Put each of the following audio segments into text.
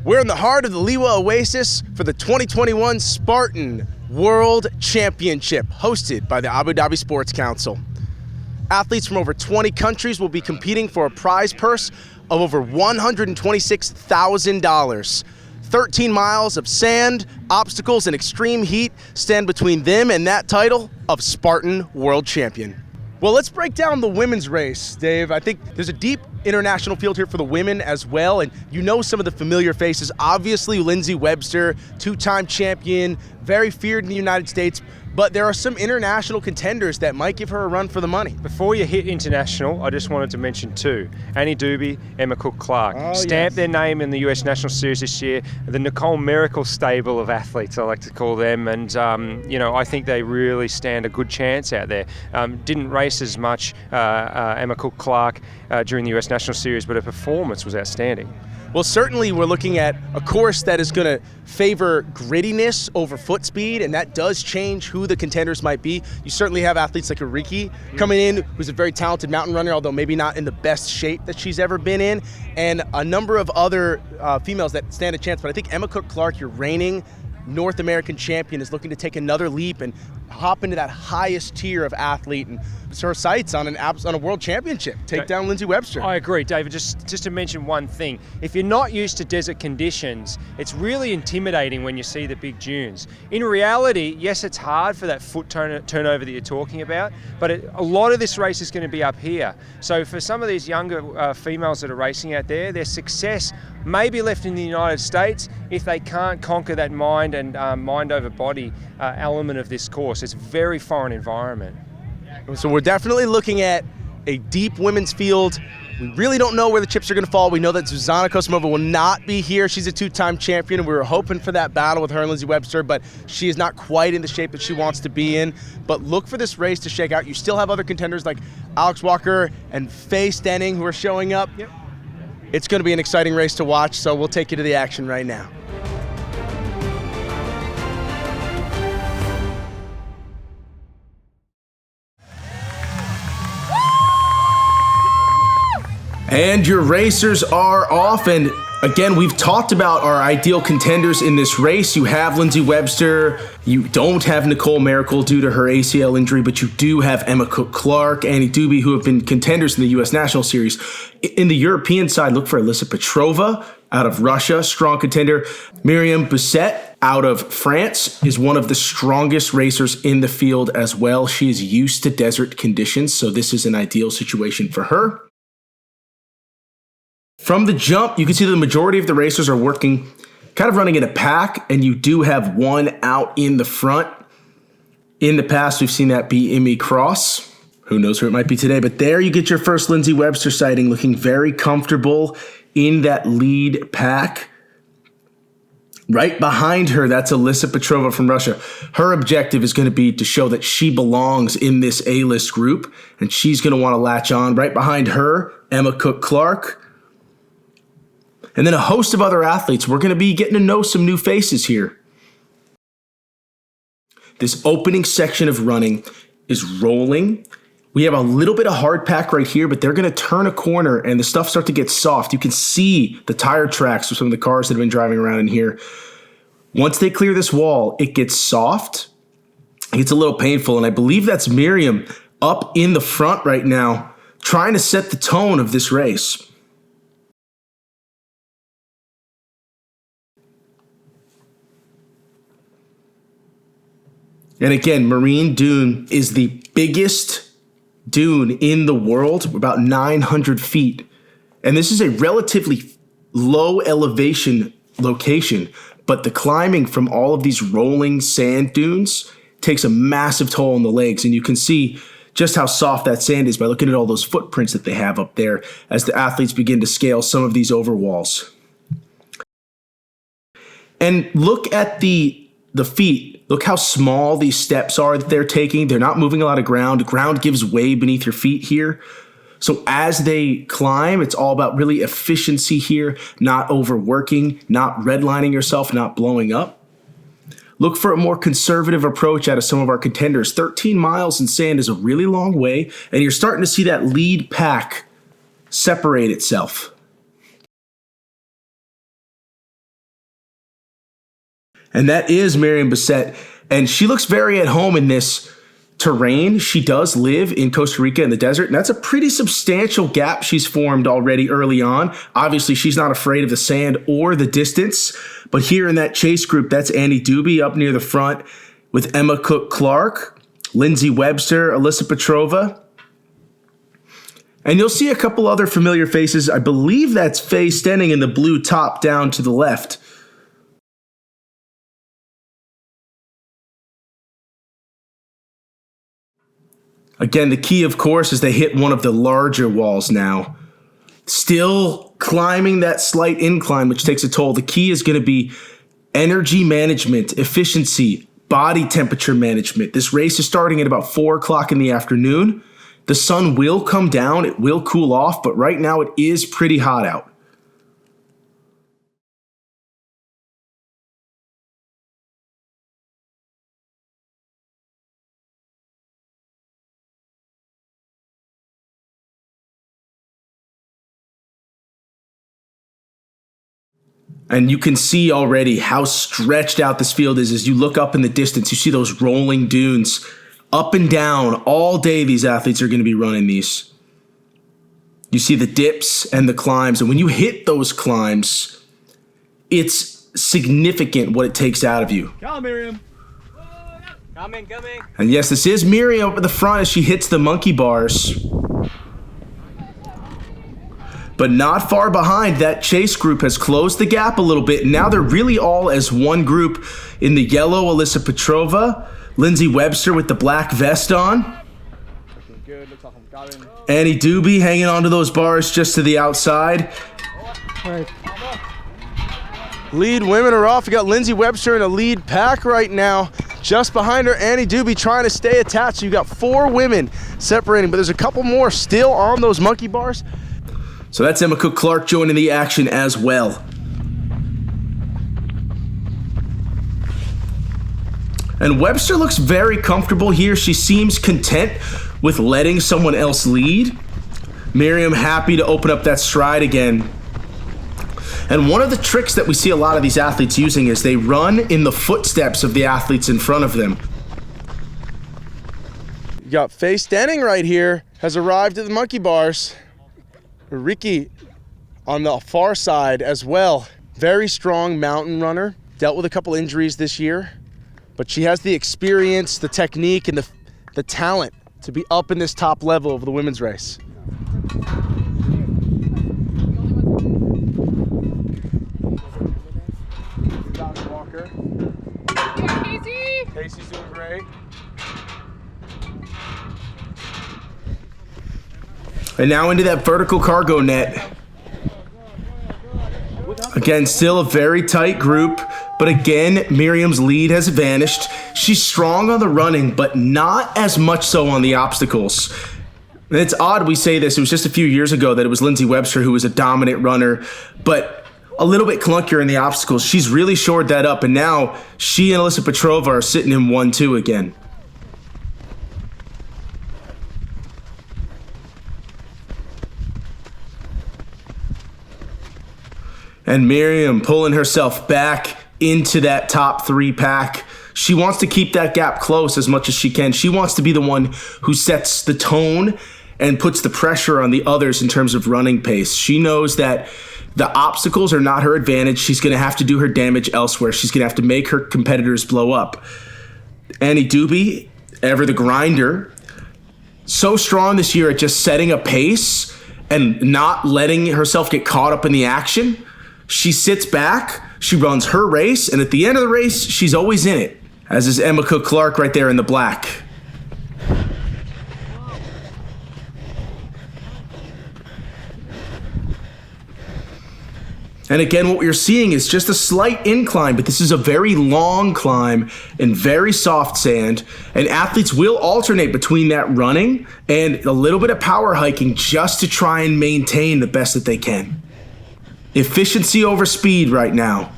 We're in the heart of the Liwa Oasis for the 2021 Spartan World Championship, hosted by the Abu Dhabi Sports Council. Athletes from over 20 countries will be competing for a prize purse of over $126,000. 13 miles of sand, obstacles, and extreme heat stand between them and that title of Spartan World Champion. Well, let's break down the women's race, Dave. I think there's a deep international field here for the women as well, and you know some of the familiar faces. Obviously, Lindsay Webster, two-time champion, very feared in the United States, but there are some international contenders that might give her a run for the money. Before you hit international, I just wanted to mention two. Annie Dube, Emma Cook-Clark. Stamped their name in the US National Series this year. The Nicole Miracle stable of athletes, I like to call them. And, I think they really stand a good chance out there. Didn't race as much, Emma Cook-Clark, during the US National Series, but her performance was outstanding. Well, certainly we're looking at a course that is going to favor grittiness over foot speed, and that does change who the contenders might be. You certainly have athletes like Ariki coming in, who's a very talented mountain runner, although maybe not in the best shape that she's ever been in, and a number of other females that stand a chance. But I think Emma Cook-Clark, your reigning North American champion, is looking to take another leap and hop into that highest tier of athlete and her sights on a world championship, take down Lindsay Webster. I agree, David. Just to mention one thing, if you're not used to desert conditions, it's really intimidating when you see the big dunes. In reality, yes, it's hard for that foot turnover that you're talking about, but a lot of this race is going to be up here. So for some of these younger females that are racing out there, their success may be left in the United States if they can't conquer that mind and mind over body element of this course. It's a very foreign environment. So we're definitely looking at a deep women's field. We really don't know where the chips are going to fall. We know that Zuzana Kosmova will not be here. She's a two-time champion, and we were hoping for that battle with her and Lindsay Webster, but she is not quite in the shape that she wants to be in. But look for this race to shake out. You still have other contenders like Alex Walker and Faye Stenning who are showing up. Yep. It's going to be an exciting race to watch, so we'll take you to the action right now. And your racers are off, and again, we've talked about our ideal contenders in this race. You have Lindsay Webster, you don't have Nicole Miracle due to her ACL injury, but you do have Emma Cook-Clark, Annie Dube, who have been contenders in the US National Series. In the European side, look for Alyssa Petrova out of Russia, strong contender. Myriam Busset out of France is one of the strongest racers in the field as well. She is used to desert conditions, so this is an ideal situation for her. From the jump, you can see that the majority of the racers are working, kind of running in a pack, and you do have one out in the front. In the past, we've seen that be Emmy Cross. Who knows who it might be today, but there you get your first Lindsay Webster sighting, looking very comfortable in that lead pack. Right behind her, that's Alyssa Petrova from Russia. Her objective is going to be to show that she belongs in this A-list group, and she's going to want to latch on. Right behind her, Emma Cook-Clark. And then a host of other athletes. We're going to be getting to know some new faces here. This opening section of running is rolling. We have a little bit of hard pack right here, but they're going to turn a corner and the stuff starts to get soft. You can see the tire tracks of some of the cars that have been driving around in here. Once they clear this wall, it gets soft. It gets a little painful, and I believe that's Myriam up in the front right now, trying to set the tone of this race. And again, Marine Dune is the biggest dune in the world, about 900 feet. And this is a relatively low elevation location, but the climbing from all of these rolling sand dunes takes a massive toll on the legs. And you can see just how soft that sand is by looking at all those footprints that they have up there as the athletes begin to scale some of these overwalls. And look at the feet. Look how small these steps are that they're taking. They're not moving a lot of ground. Ground gives way beneath your feet here. So as they climb, it's all about really efficiency here, not overworking, not redlining yourself, not blowing up. Look for a more conservative approach out of some of our contenders. 13 miles in sand is a really long way, and you're starting to see that lead pack separate itself. And that is Miriam Bissett. And she looks very at home in this terrain. She does live in Costa Rica in the desert, and that's a pretty substantial gap she's formed already early on. Obviously, she's not afraid of the sand or the distance. But here in that chase group, that's Annie Dube up near the front with Emma Cook-Clark, Lindsay Webster, Alyssa Petrova. And you'll see a couple other familiar faces. I believe that's Faye Stenning in the blue top down to the left. Again, the key, of course, is they hit one of the larger walls now. Still climbing that slight incline, which takes a toll. The key is going to be energy management, efficiency, body temperature management. This race is starting at about 4 o'clock in the afternoon. The sun will come down. It will cool off, but right now it is pretty hot out. And you can see already how stretched out this field is as you look up in the distance. You see those rolling dunes up and down all day. These athletes are going to be running these. You see the dips and the climbs. And when you hit those climbs, it's significant what it takes out of you. Come, Miriam. Coming. And yes, this is Miriam up at the front as she hits the monkey bars. But not far behind, that chase group has closed the gap a little bit. And now they're really all as one group. In the yellow, Alyssa Petrova, Lindsay Webster with the black vest on. Good. Looks like I'm going. Annie Dube hanging onto those bars just to the outside. Right. Lead women are off. We got Lindsay Webster in a lead pack right now. Just behind her, Annie Dube trying to stay attached. So you got 4 women separating, but there's a couple more still on those monkey bars. So that's Emma Cook-Clark joining the action as well. And Webster looks very comfortable here. She seems content with letting someone else lead. Miriam happy to open up that stride again. And one of the tricks that we see a lot of these athletes using is they run in the footsteps of the athletes in front of them. You got Faye Stenning right here, has arrived at the monkey bars. Ricky on the far side as well. Very strong mountain runner. Dealt with a couple injuries this year, but she has the experience, the technique, and the talent to be up in this top level of the women's race. Walker. Casey's doing great. And now into that vertical cargo net. Again, still a very tight group, but again, Miriam's lead has vanished. She's strong on the running, but not as much so on the obstacles. And it's odd we say this. It was just a few years ago that it was Lindsay Webster who was a dominant runner, but a little bit clunkier in the obstacles. She's really shored that up, and now she and Alyssa Petrova are sitting in 1-2 again. And Miriam pulling herself back into that top 3 pack. She wants to keep that gap close as much as she can. She wants to be the one who sets the tone and puts the pressure on the others in terms of running pace. She knows that the obstacles are not her advantage. She's going to have to do her damage elsewhere. She's going to have to make her competitors blow up. Annie Dube, ever the grinder, so strong this year at just setting a pace and not letting herself get caught up in the action. She sits back, she runs her race, and at the end of the race, she's always in it, as is Emma Cook-Clark right there in the black. And again, what we're seeing is just a slight incline, but this is a very long climb in very soft sand, and athletes will alternate between that running and a little bit of power hiking just to try and maintain the best that they can. Efficiency over speed right now.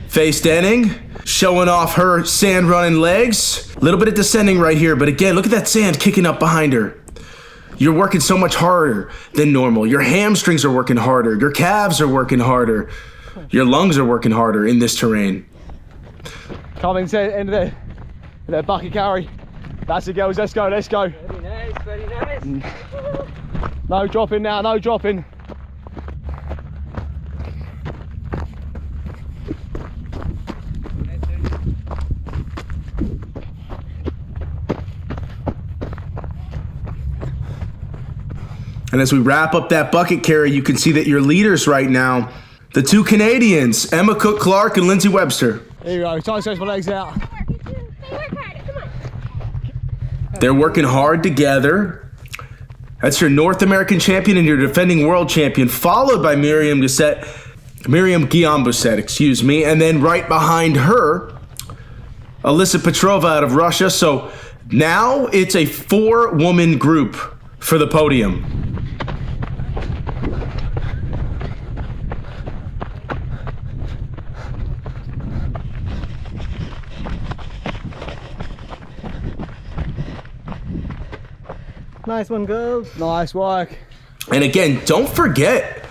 Faye Stenning showing off her sand running legs. A little bit of descending right here, but again, look at that sand kicking up behind her. You're working so much harder than normal. Your hamstrings are working harder. Your calves are working harder. Your lungs are working harder in this terrain. Come into the bucket carry. That's it, girls. Let's go, let's go. Very nice, very nice. No dropping now, no dropping. And as we wrap up that bucket carry, you can see that your leaders right now, the two Canadians, Emma Cook-Clark and Lindsay Webster. Here you go, time to stretch my legs out. They're working hard together. That's your North American champion and your defending world champion, followed by Miriam Guillain-Bisset, excuse me, and then right behind her, Alyssa Petrova out of Russia. So now it's a 4-woman group for the podium. Nice one, girls. Nice work. And again, don't forget,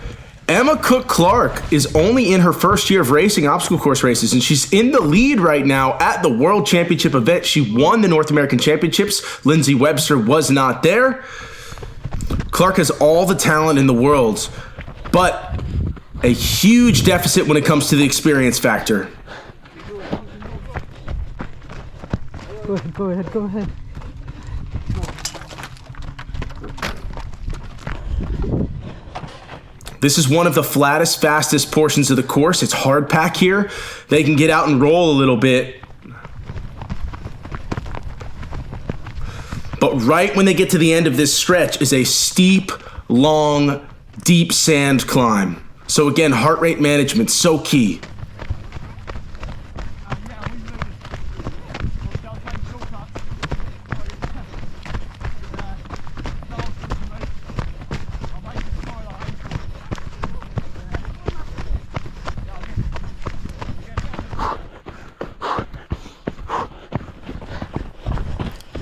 Emma Cook-Clark is only in her first year of racing obstacle course races, and she's in the lead right now at the World Championship event. She won the North American Championships. Lindsay Webster was not there. Clark has all the talent in the world, but a huge deficit when it comes to the experience factor. Go ahead. This is one of the flattest, fastest portions of the course. It's hard pack here. They can get out and roll a little bit. But right when they get to the end of this stretch is a steep, long, deep sand climb. So again, heart rate management, so key.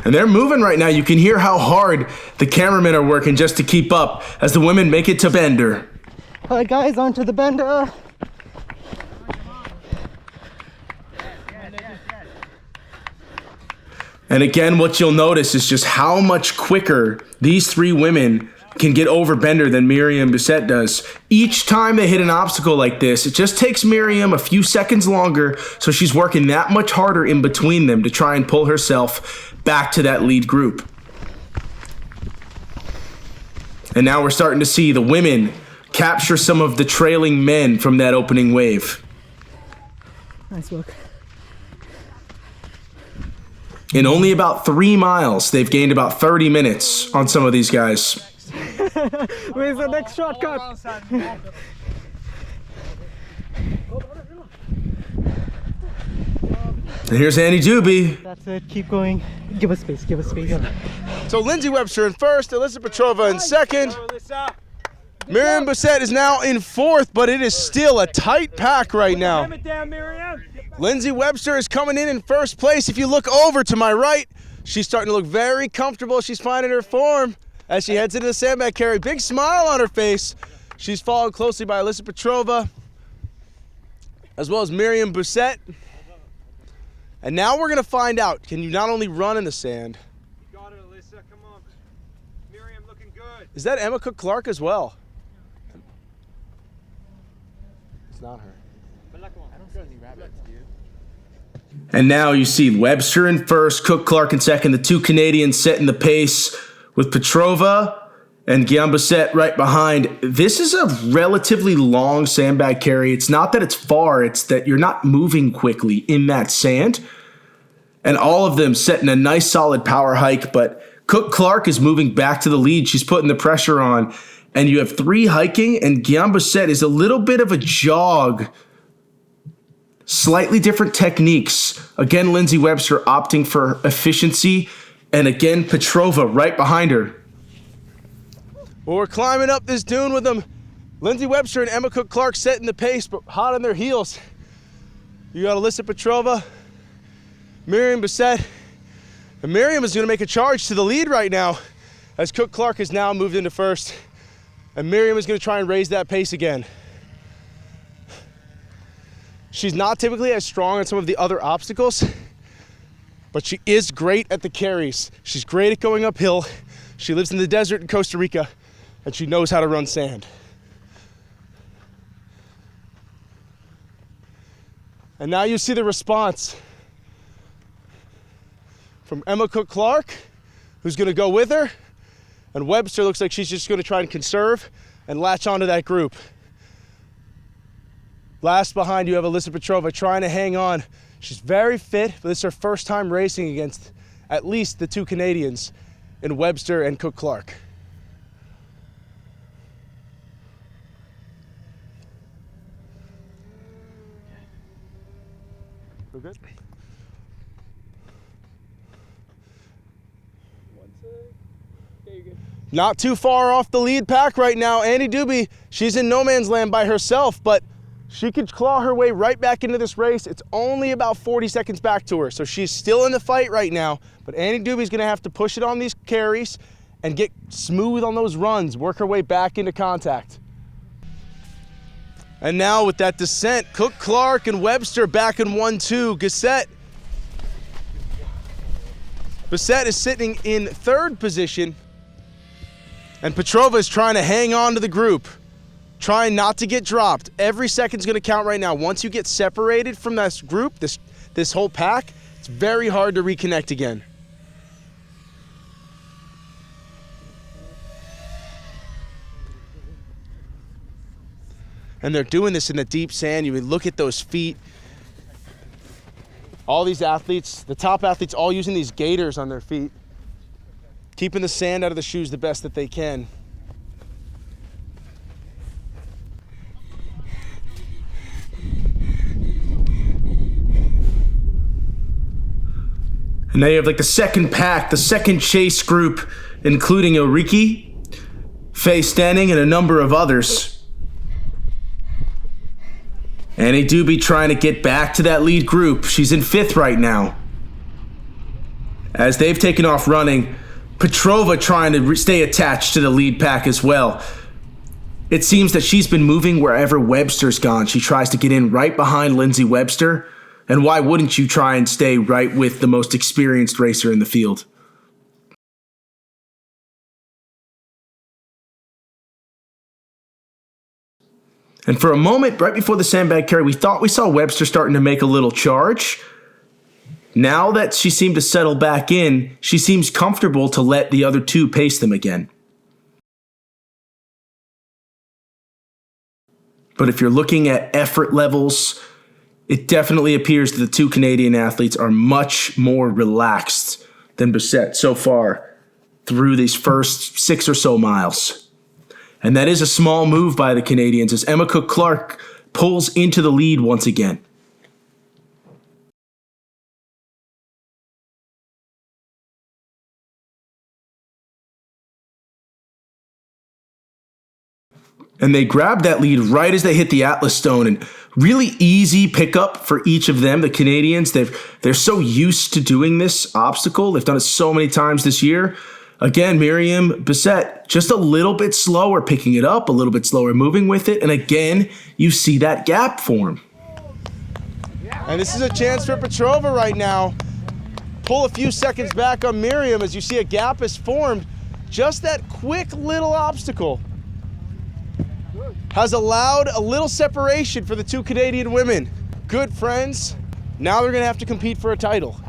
And they're moving right now. You can hear how hard the cameramen are working just to keep up as the women make it to Bender. All right, guys, onto the bender. And again, what you'll notice is just how much quicker these 3 women can get over Bender than Miriam Bisset does. Each time they hit an obstacle like this, it just takes Miriam a few seconds longer, so she's working that much harder in between them to try and pull herself back to that lead group. And now we're starting to see the women capture some of the trailing men from that opening wave. Nice work. In only about 3 miles, they've gained about 30 minutes on some of these guys. Where's the next shortcut? And here's Annie Dube. That's it, keep going. Give us space. So Lindsay Webster in first, Alyssa Petrova in second. Miriam Bisset is now in fourth, but it is still a tight pack right now. Lindsay Webster is coming in first place. If you look over to my right, she's starting to look very comfortable. She's finding her form as she heads into the sandbag carry. Big smile on her face. She's followed closely by Alyssa Petrova, as well as Miriam Bisset. And now we're gonna find out, can you not only run in the sand? You got it, Alyssa, come on. Miriam looking good. Is that Emma Cook-Clark as well? It's not her. And now you see Webster in first, Cook-Clark in second, the 2 Canadians setting the pace with Petrova and Guillain-Bisset right behind. This is a relatively long sandbag carry. It's not that it's far, it's that you're not moving quickly in that sand. And all of them setting a nice solid power hike, but Cook-Clark is moving back to the lead. She's putting the pressure on. And you have 3 hiking, and Guillain-Bisset is a little bit of a jog. Slightly different techniques. Again, Lindsay Webster opting for efficiency, and again, Petrova right behind her. Well, we're climbing up this dune with them. Lindsay Webster and Emma Cook-Clark setting the pace, but hot on their heels. You got Alyssa Petrova, Miriam Bisset, and Miriam is gonna make a charge to the lead right now as Cook Clark has now moved into first, and Miriam is going to try and raise that pace again. She's not typically as strong on some of the other obstacles, but she is great at the carries. She's great at going uphill. She lives in the desert in Costa Rica, and she knows how to run sand. And now you see the response from Emma Cook Clark, who's going to go with her, and Webster looks like she's just going to try and conserve and latch onto that group. Last behind you have Alyssa Petrova trying to hang on. She's very fit, but this is her first time racing against at least the two Canadians in Webster and Cook Clark. Feel good? Not too far off the lead pack right now. Annie Dube, she's in no man's land by herself, but she could claw her way right back into this race. It's only about 40 seconds back to her, so she's still in the fight right now, but Annie Dube's gonna have to push it on these carries and get smooth on those runs, work her way back into contact. And now with that descent, Cook Clark and Webster back in 1-2. Bissett is sitting in third position, and Petrova is trying to hang on to the group, trying not to get dropped. Every second's gonna count right now. Once you get separated from this group, this whole pack, it's very hard to reconnect again. And they're doing this in the deep sand. You look at those feet. All these athletes, the top athletes, all using these gaiters on their feet, keeping the sand out of the shoes the best that they can. And now you have like the second pack, the second chase group, including Ulrike, Faye Stenning, and a number of others. Annie Dube trying to get back to that lead group. She's in fifth right now. As they've taken off running, Petrova trying to stay attached to the lead pack as well. It seems that she's been moving wherever Webster's gone. She tries to get in right behind Lindsay Webster. And why wouldn't you try and stay right with the most experienced racer in the field? And for a moment, right before the sandbag carry, we thought we saw Webster starting to make a little charge. Now that she seemed to settle back in, she seems comfortable to let the other two pace them again. But if you're looking at effort levels, it definitely appears that the two Canadian athletes are much more relaxed than Bissett so far through these first 6 or so miles. And that is a small move by the Canadians as Emma Cook Clark pulls into the lead once again. And they grab that lead right as they hit the Atlas Stone, and really easy pickup for each of them. The Canadians, they're so used to doing this obstacle. They've done it so many times this year. Again, Miriam Bissett just a little bit slower picking it up, a little bit slower moving with it. And again, you see that gap form. And this is a chance for Petrova right now. Pull a few seconds back on Miriam as you see a gap is formed. Just that quick little obstacle has allowed a little separation for the two Canadian women. Good friends. Now they're gonna have to compete for a title.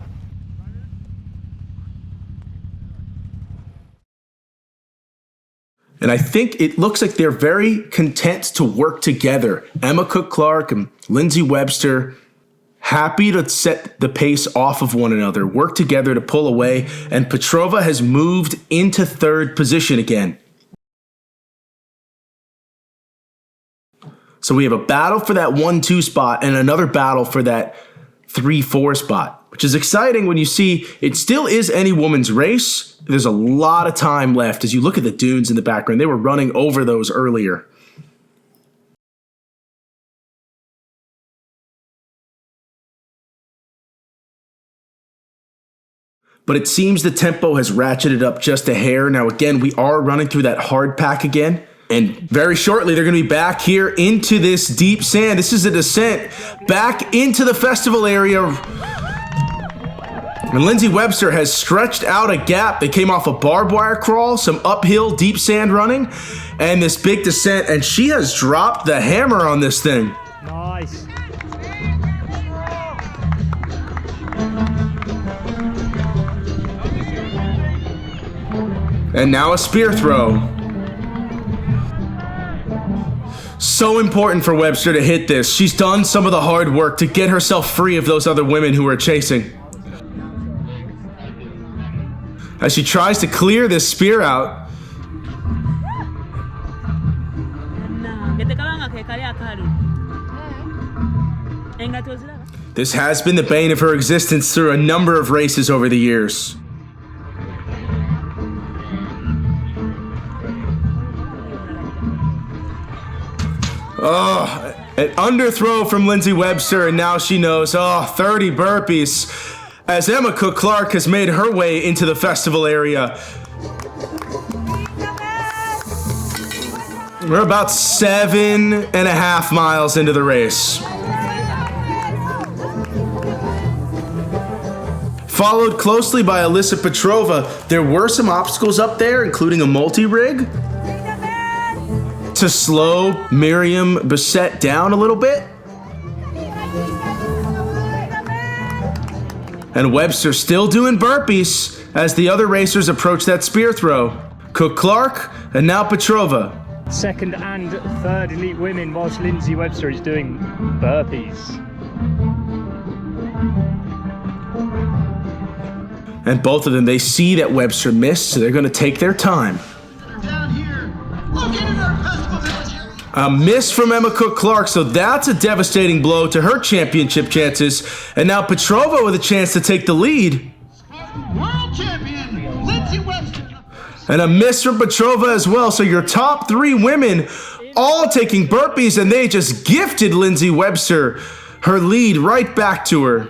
And I think it looks like they're very content to work together. Emma Cook Clark and Lindsay Webster, happy to set the pace off of one another, work together to pull away, and Petrova has moved into third position again. So we have a battle for that 1-2 spot and another battle for that 3-4 spot, which is exciting when you see it still is any woman's race. There's a lot of time left as you look at the dunes in the background. They were running over those earlier. but it seems the tempo has ratcheted up just a hair. Now again, we are running through that hard pack again, and very shortly they're going to be back here into this deep sand. This is a descent back into the festival area. And Lindsay Webster has stretched out a gap. They came off a barbed wire crawl, some uphill deep sand running, and this big descent, and she has dropped the hammer on this thing. Nice. And now a spear throw. So important for Webster to hit this. She's done some of the hard work to get herself free of those other women who are chasing. As she tries to clear this spear out. This has been the bane of her existence through a number of races over the years. Oh, an underthrow from Lindsay Webster, and now she knows, 30 burpees. As Emma Cook-Clark has made her way into the festival area. We're about 7.5 miles into the race. Followed closely by Alyssa Petrova. There were some obstacles up there, including a multi-rig, to slow Miriam Bissett down a little bit. And Webster still doing burpees as the other racers approach that spear throw. Cook-Clark and now Petrova. Second and third elite women, whilst Lindsay Webster is doing burpees. And both of them, they see that Webster missed, so they're going to take their time. A miss from Emma Cook-Clark, so that's a devastating blow to her championship chances. And now Petrova with a chance to take the lead. World Champion Lindsay Webster. And a miss from Petrova as well. So your top 3 women all taking burpees, and they just gifted Lindsay Webster her lead right back to her.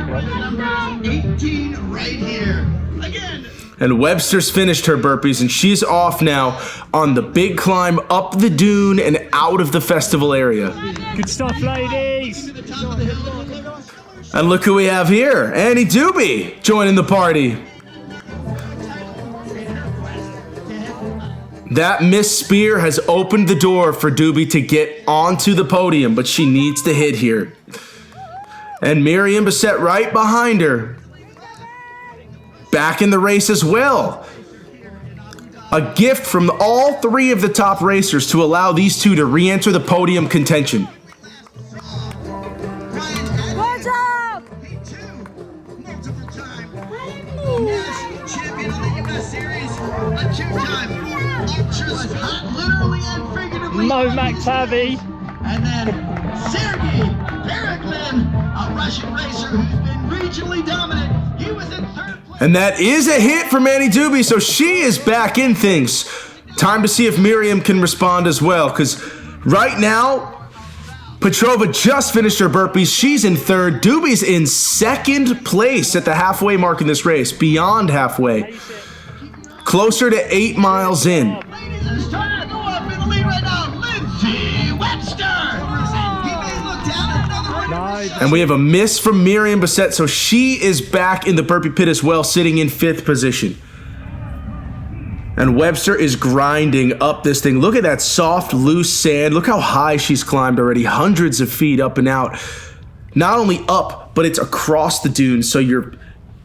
Number 18 right here. Again. And Webster's finished her burpees, and she's off now on the big climb up the dune and out of the festival area. Good stuff, ladies. And look who we have here, Annie Dube joining the party. That missed spear has opened the door for Dube to get onto the podium, but she needs to hit here. And Miriam Bissett right behind her. Back in the race as well. A gift from all 3 of the top racers to allow these 2 to re-enter the podium contention. Champion of the U.S. Series, a 2-time ultra hot, literally and figuratively. Mo McTavish. And then Sergey Pereglin, a Russian racer who's been regionally dominant. He was in 3rd place. And that is a hit from Annie Dube, so she is back in things. Time to see if Miriam can respond as well, because right now, Petrova just finished her burpees. She's in 3rd. Dube's in 2nd place at the halfway mark in this race, beyond halfway. Closer to 8 miles in. Ladies, it's starting to go up in the lead right now. Lindsay Webster. He may look down at another Nice. And we have a miss from Miriam Bissett, so she is back in the burpee pit as well, sitting in 5th position. And Webster is grinding up this thing. Look at that soft, loose sand. Look how high she's climbed already. Hundreds of feet up and out. Not only up, but it's across the dune. So your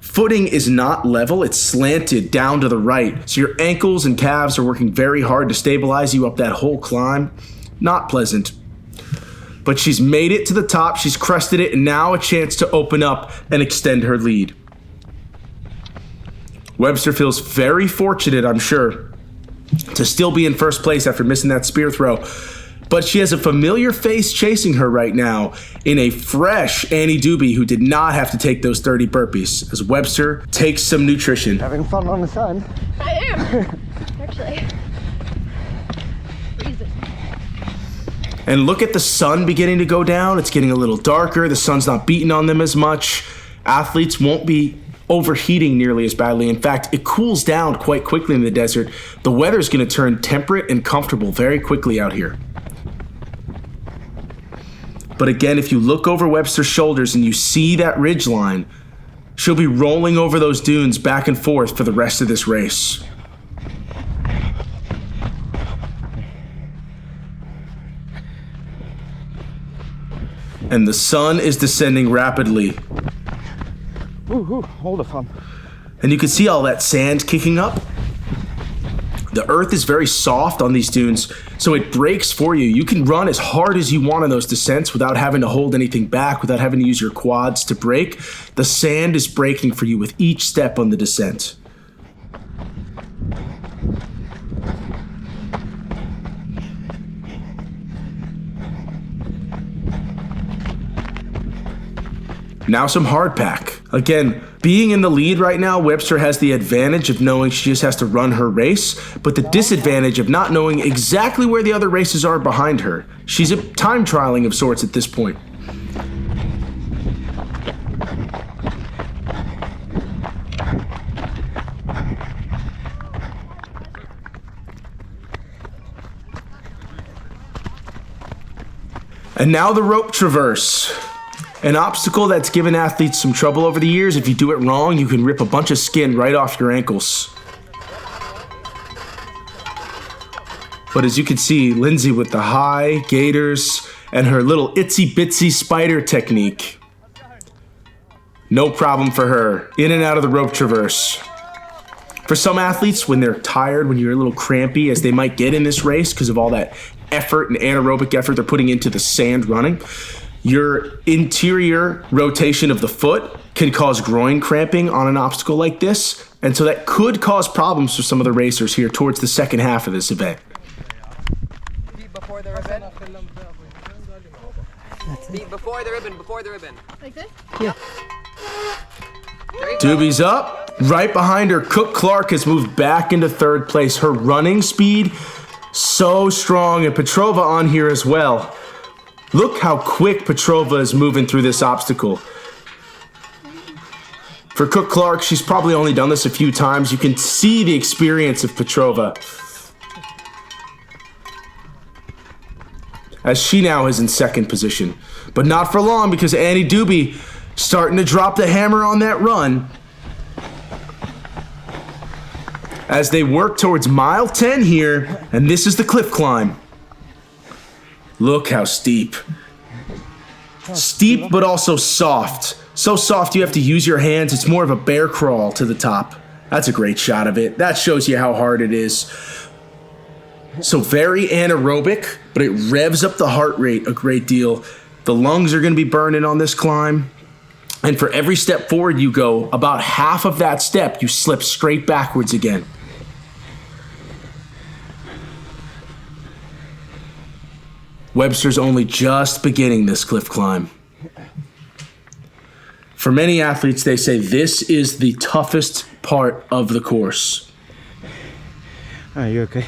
footing is not level. It's slanted down to the right. So your ankles and calves are working very hard to stabilize you up that whole climb. Not pleasant. But she's made it to the top. She's crested it. And now a chance to open up and extend her lead. Webster feels very fortunate, I'm sure, to still be in 1st place after missing that spear throw. But she has a familiar face chasing her right now in a fresh Annie Dube who did not have to take those 30 burpees as Webster takes some nutrition. Having fun on the sand. I am, actually. Freezing. And look at the sun beginning to go down. It's getting a little darker. The sun's not beating on them as much. Athletes won't be overheating nearly as badly. In fact, it cools down quite quickly in the desert. The weather's going to turn temperate and comfortable very quickly out here. But again, if you look over Webster's shoulders and you see that ridge line, she'll be rolling over those dunes back and forth for the rest of this race. And the sun is descending rapidly. Ooh, hold the phone. And you can see all that sand kicking up. The earth is very soft on these dunes, so it breaks for you. You can run as hard as you want on those descents without having to hold anything back, without having to use your quads to brake. The sand is breaking for you with each step on the descent. Now some hard pack. Again, being in the lead right now, Webster has the advantage of knowing she just has to run her race, but the disadvantage of not knowing exactly where the other races are behind her. She's a time trialing of sorts at this point. And now the rope traverse. An obstacle that's given athletes some trouble over the years. If you do it wrong, you can rip a bunch of skin right off your ankles. But as you can see, Lindsay with the high gaiters and her little itsy bitsy spider technique. No problem for her. In and out of the rope traverse. For some athletes, when they're tired, when you're a little crampy, as they might get in this race because of all that effort and anaerobic effort they're putting into the sand running, your interior rotation of the foot can cause groin cramping on an obstacle like this, and so that could cause problems for some of the racers here towards the second half of this event. Feet before the ribbon. Feet before the ribbon, before the ribbon. Like this? Yeah. Dube's up. Right behind her, Cook Clark has moved back into third place. Her running speed, so strong, and Petrova on here as well. Look how quick Petrova is moving through this obstacle. For Cook Clark, she's probably only done this a few times. You can see the experience of Petrova, as she now is in second position. But not for long, because Annie Dube starting to drop the hammer on that run as they work towards mile 10 here, and this is the cliff climb. Look how steep. Steep, but also soft. So soft you have to use your hands. It's more of a bear crawl to the top. That's a great shot of it. That shows you how hard it is. So very anaerobic, but it revs up the heart rate a great deal. The lungs are going to be burning on this climb. And for every step forward you go, about half of that step, you slip straight backwards again. Webster's only just beginning this cliff climb. For many athletes, they say this is the toughest part of the course. Are you okay?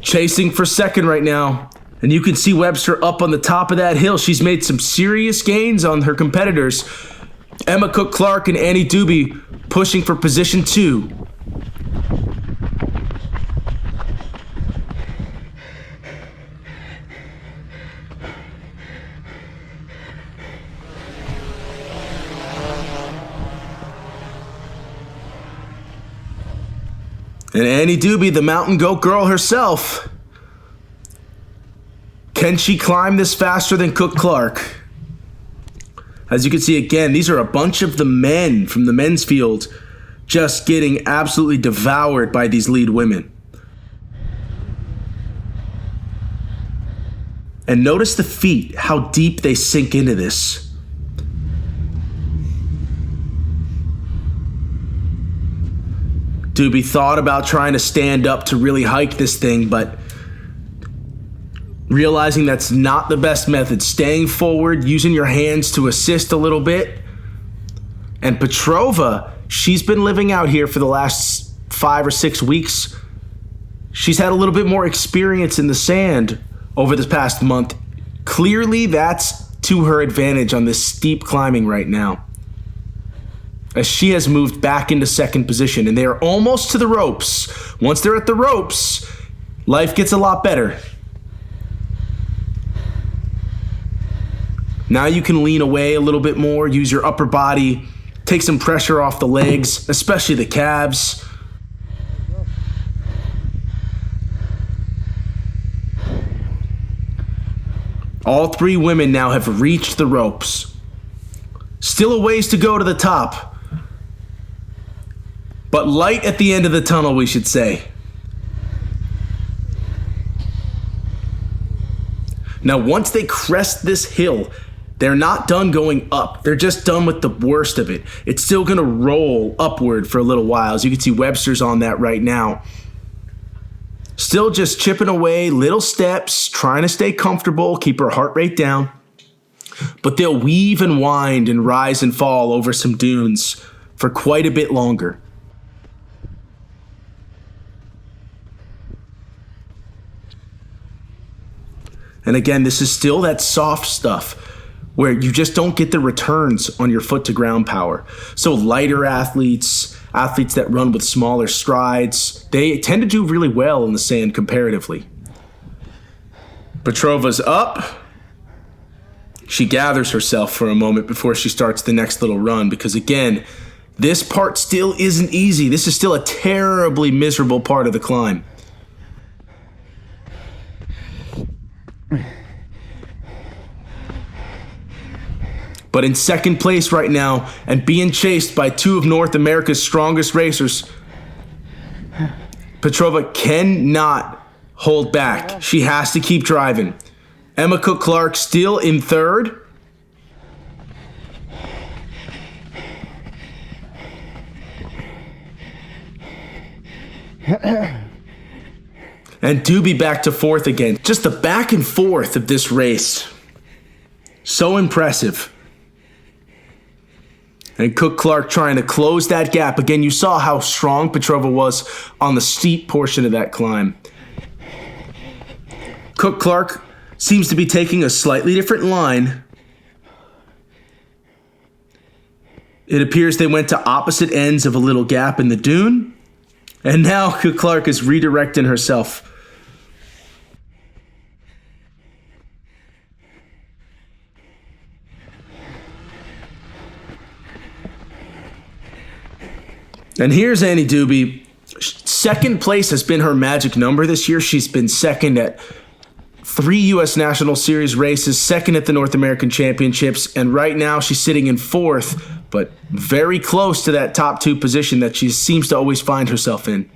Chasing for second right now. And you can see Webster up on the top of that hill. She's made some serious gains on her competitors. Emma Cook Clark and Annie Dube pushing for position 2. And Annie Dube, the mountain goat girl herself. Can she climb this faster than Cook Clark? As you can see again, these are a bunch of the men from the men's field just getting absolutely devoured by these lead women. And notice the feet, how deep they sink into this. Dube thought about trying to stand up to really hike this thing, but realizing that's not the best method. Staying forward, using your hands to assist a little bit. And Petrova, she's been living out here for the last 5 or 6 weeks She's had a little bit more experience in the sand over this past month. Clearly, that's to her advantage on this steep climbing right now, as she has moved back into second position, and they are almost to the ropes. Once they're at the ropes, life gets a lot better. Now you can lean away a little bit more, use your upper body, take some pressure off the legs, especially the calves. All three women now have reached the ropes. Still a ways to go to the top, but light at the end of the tunnel, we should say. Now, once they crest this hill, they're not done going up. They're just done with the worst of it. It's still going to roll upward for a little while. As you can see, Webster's on that right now. Still just chipping away, little steps, trying to stay comfortable, keep her heart rate down. But they'll weave and wind and rise and fall over some dunes for quite a bit longer. And again, this is still that soft stuff where you just don't get the returns on your foot to ground power. So lighter athletes that run with smaller strides, they tend to do really well in the sand comparatively. Petrova's up. She gathers herself for a moment before she starts the next little run, because again, this part still isn't easy. This is still a terribly miserable part of the climb. But in second place right now, and being chased by two of North America's strongest racers, Petrova cannot hold back. She has to keep driving. Emma Cook-Clark still in third. And Dube back to fourth again. Just the back and forth of this race. So impressive. And Cook-Clark trying to close that gap. Again, you saw how strong Petrova was on the steep portion of that climb. Cook-Clark seems to be taking a slightly different line. It appears they went to opposite ends of a little gap in the dune. And now Cook-Clark is redirecting herself. And here's Annie Dube. Second place has been her magic number this year. She's been second at 3 U.S. National Series races, second at the North American Championships, and right now she's sitting in fourth, but very close to that top 2 position that she seems to always find herself in.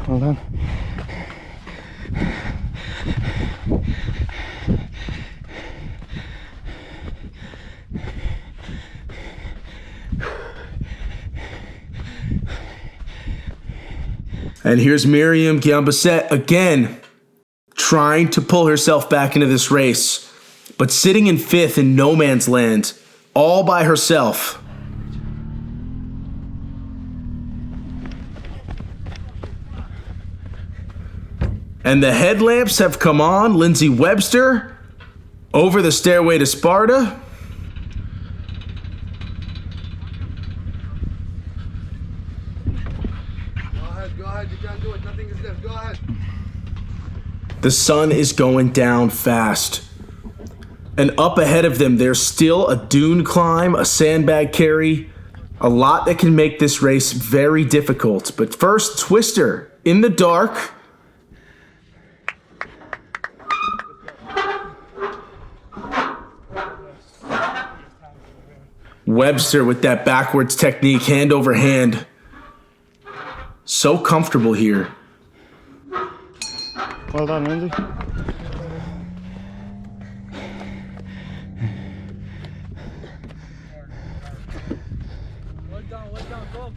Well done. And here's Miriam Guillain-Bisset again, trying to pull herself back into this race, but sitting in fifth in no man's land, all by herself. And the headlamps have come on. Lindsay Webster over the stairway to Sparta. Go ahead, you can do it. Nothing is left. Go ahead. The sun is going down fast. And up ahead of them, there's still a dune climb, a sandbag carry, a lot that can make this race very difficult. But first, Twister in the dark. Webster with that backwards technique, hand over hand. So comfortable here. Well done, Lindsay. Go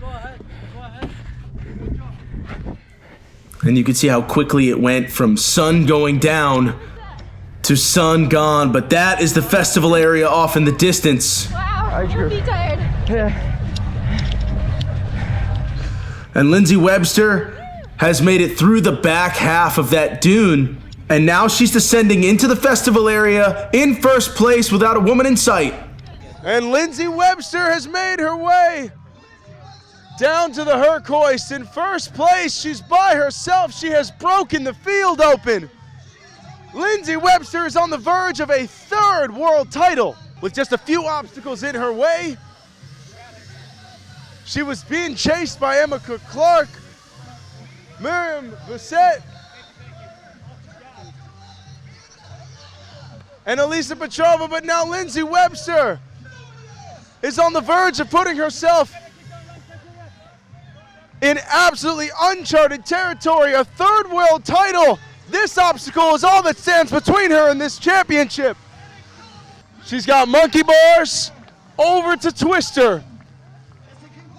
ahead. And you can see how quickly it went from sun going down to Sun Gone, but that is the festival area off in the distance. Wow, I'm pretty tired. Yeah. And Lindsay Webster has made it through the back half of that dune, and now she's descending into the festival area in first place without a woman in sight. And Lindsay Webster has made her way down to the Herc hoist in first place. She's by herself. She has broken the field open. Lindsay Webster is on the verge of a third world title with just a few obstacles in her way. She was being chased by Emma Cook-Clark, Miriam Bissett, and Elisa Petrova, but now Lindsay Webster is on the verge of putting herself in absolutely uncharted territory, a third world title. This obstacle is all that stands between her and this championship. She's got monkey bars over to twister.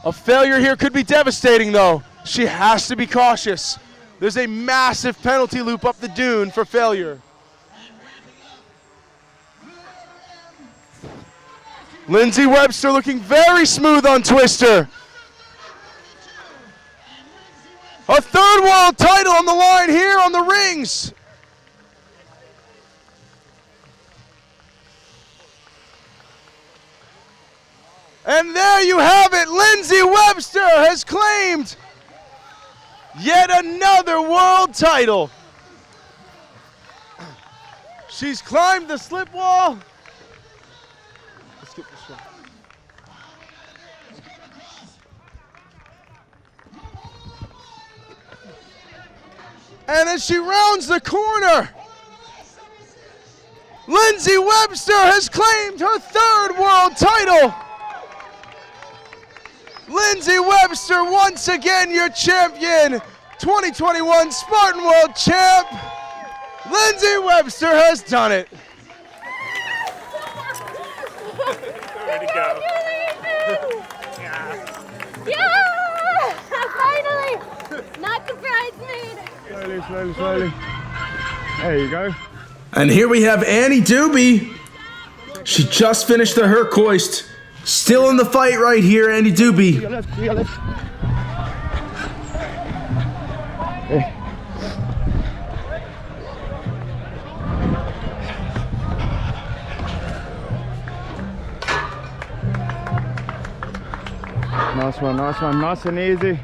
A failure here could be devastating though. She has to be cautious. There's a massive penalty loop up the dune for failure. Lindsay Webster looking very smooth on twister. A third world title on the line here on the rings. And there you have it. Lindsay Webster has claimed yet another world title. She's climbed the slip wall. Let's skip this one. And as she rounds the corner, Lindsay Webster has claimed her third world title. Lindsay Webster, once again your champion, 2021 Spartan World Champ. Lindsay Webster has done it. Way to go. Yeah! Finally! Not the bridesmaid. Slowly, slowly, slowly. There you go. And here we have Annie Dube. She just finished the Herc hoist. Still in the fight right here, Annie Dube. Nice one, nice and easy.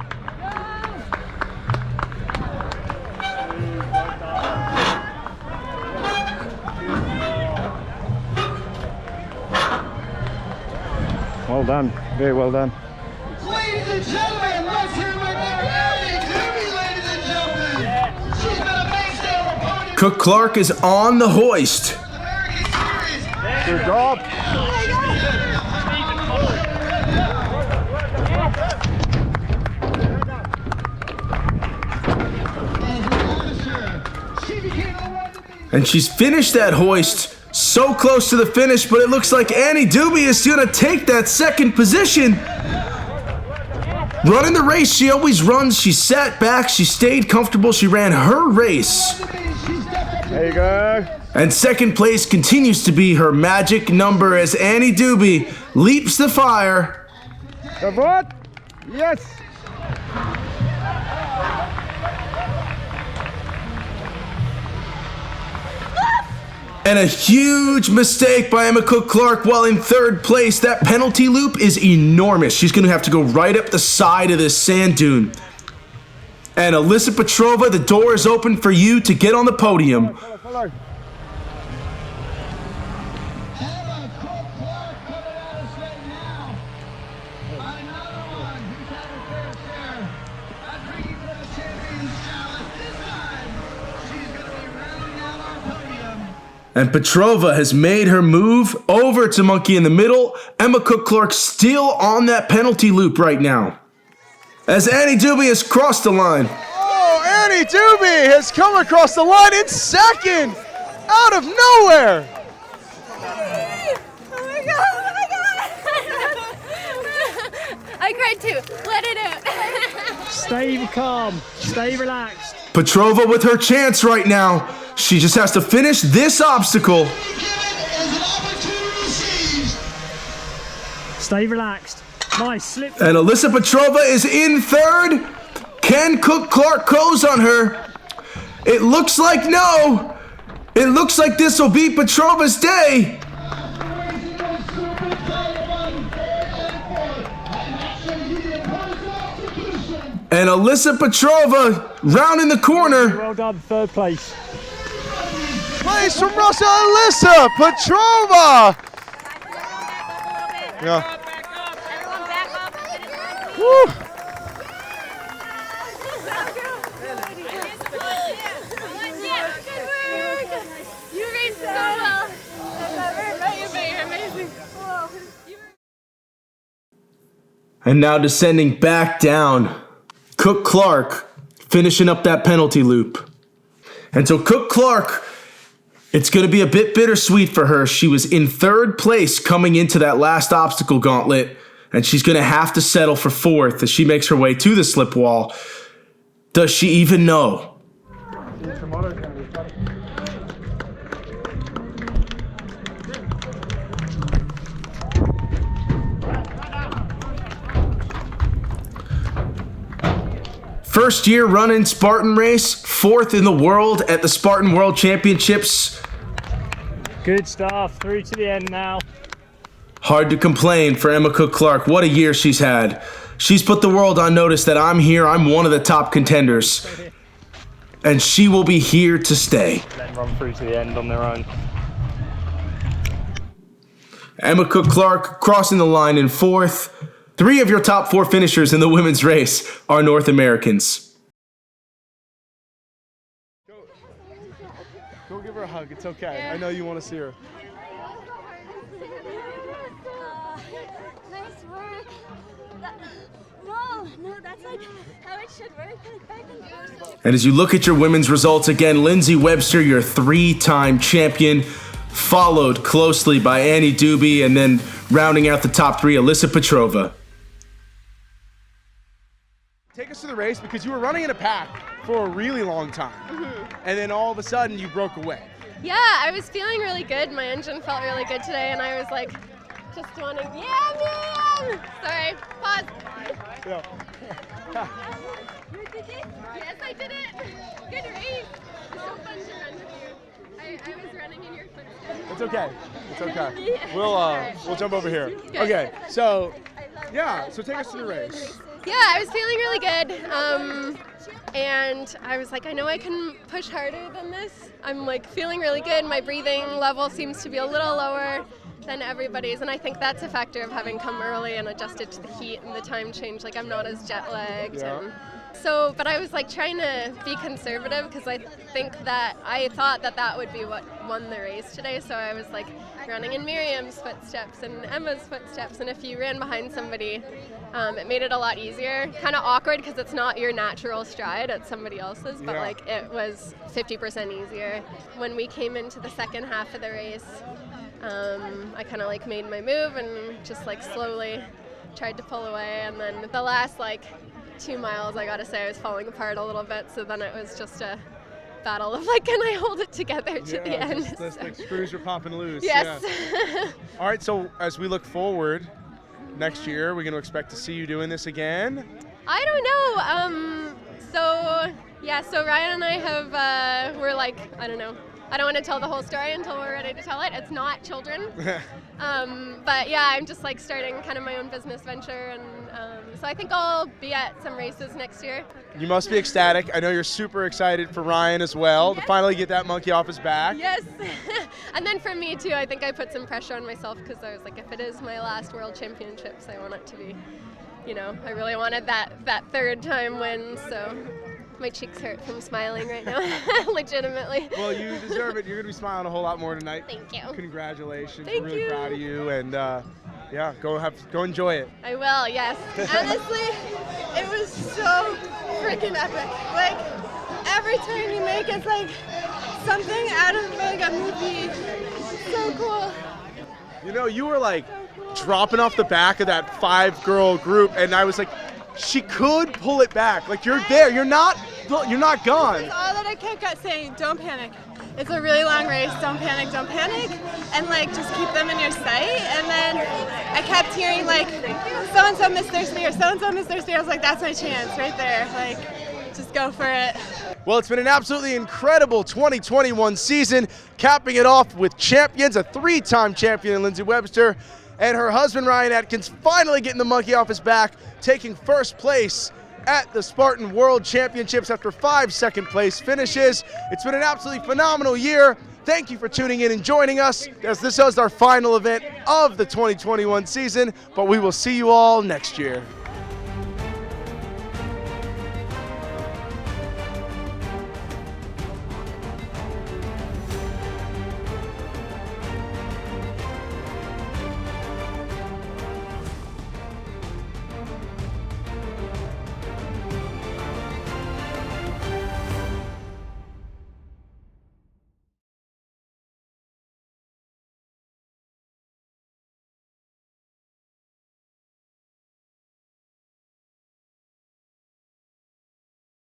Well done, very well done. Ladies and gentlemen, let's hear it for Annie Dube, ladies and gentlemen. She's been a mainstay on the podium. Cook-Clark is on the hoist. American Series. Good job. And she's finished that hoist so close to the finish, but it looks like Annie Dube is gonna take that second position. Running the race, she always runs. She sat back, she stayed comfortable, she ran her race. There you go. And second place continues to be her magic number as Annie Dube leaps the fire. The what? Yes. And a huge mistake by Emma Cook-Clark while in third place. That penalty loop is enormous. She's going to have to go right up the side of this sand dune. And Elisa Petrova, the door is open for you to get on the podium. Follow. Emma Cook-Clark coming at us right now. Another one who's had her fair share of drinking from the champion's chalice. This time, she's going to be rounding out our podium. And Petrova has made her move over to Monkey in the middle. Emma Cook-Clark still on that penalty loop right now. As Annie Dube has crossed the line. Oh, Annie Dube has come across the line in second, out of nowhere. Oh my god! I cried too. Let it out. Stay calm. Stay relaxed. Petrova with her chance right now. She just has to finish this obstacle. Stay relaxed. Nice slip. And Alyssa Petrova is in third. Can Cook Clark close on her? It looks like no. It looks like this will be Petrova's day. And Alyssa Petrova rounding the corner. Well done, third place. Place from Russia, Alyssa Petrova. Yeah. Woo. You raced so well. You're amazing. And now descending back down, Cook Clark finishing up that penalty loop. And so Cook Clark, it's going to be a bit bittersweet for her. She was in third place coming into that last obstacle gauntlet, and she's going to have to settle for fourth as she makes her way to the slip wall. Does she even know? First year running Spartan race, fourth in the world at the Spartan World Championships. Good stuff. Through to the end now. Hard to complain for Emma Cook Clark. What a year she's had. She's put the world on notice that I'm here. I'm one of the top contenders. And she will be here to stay. Let them run through to the end on their own. Emma Cook Clark crossing the line in fourth. 3 of your top 4 finishers in the women's race are North Americans. Go give her a hug. It's okay. Yeah. I know you want to see her. Nice work. No, that's like how it should work. Like back and forth. And as you look at your women's results again, Lindsay Webster, your 3-time champion, followed closely by Annie Dube, and then rounding out the top 3, Alyssa Petrova. Take us to the race, because you were running in a pack for a really long time, and then all of a sudden you broke away. Yeah, I was feeling really good. My engine felt really good today, and I was like, just wanting, Miriam! Sorry, pause. Yeah. You did it? Yes, I did it. Good race. It's so fun to run with you. I was running in your footsteps. It's okay. It's okay. We'll jump over here. Okay. So, yeah. So take us to the race. Yeah, I was feeling really good. And I was like, I know I can push harder than this. I'm like feeling really good. My breathing level seems to be a little lower than everybody's, and I think that's a factor of having come early and adjusted to the heat and the time change. Like, I'm not as jet lagged. Yeah. And so, but I was like trying to be conservative, because I thought that would be what won the race today. So I was like running in Miriam's footsteps and Emma's footsteps, and if you ran behind somebody, it made it a lot easier. Kind of awkward because it's not your natural stride, it's somebody else's, but like it was 50% easier. When we came into the second half of the race, I kind of like made my move and just like slowly tried to pull away, and then the last like 2 miles, I gotta say, I was falling apart a little bit, so then it was just a battle of like, can I hold it together to the end? Like screws are popping loose. Yes. Yeah. All right, so as we look forward, next year, we're going to expect to see you doing this again? I don't know. So Ryan and I have, we're like, I don't know. I don't want to tell the whole story until we're ready to tell it. It's not children. But yeah, I'm just like starting kind of my own business venture, and so I think I'll be at some races next year. You must be ecstatic. I know you're super excited for Ryan as well, to finally get that monkey off his back. Yes. And then for me too, I think I put some pressure on myself, because I was like, if it is my last World Championships, I want it to be, I really wanted that 3rd time win, so my cheeks hurt from smiling right now, legitimately. Well, you deserve it. You're going to be smiling a whole lot more tonight. Thank you. Congratulations. Thank We're really you. proud of you, and go enjoy it. I will, yes. Honestly, it was so freaking epic. Like, every turn you make, it's like something out of like a movie. So cool. You were like dropping off the back of that 5-girl group, and I was like, she could pull it back. Like, you're there. You're not gone. That's all that I kept saying. Don't panic. it's a really long race, don't panic, and like just keep them in your sight. And then I kept hearing like, so-and-so missed their spear, so-and-so missed their spear. I was like, that's my chance right there, like, just go for it. Well, it's been an absolutely incredible 2021 season, capping it off with champions, a 3-time champion in Lindsay Webster, and her husband Ryan Atkins finally getting the monkey off his back, taking first place at the Spartan World Championships after 5 second-place finishes. It's been an absolutely phenomenal year. Thank you for tuning in and joining us, as this is our final event of the 2021 season, but we will see you all next year.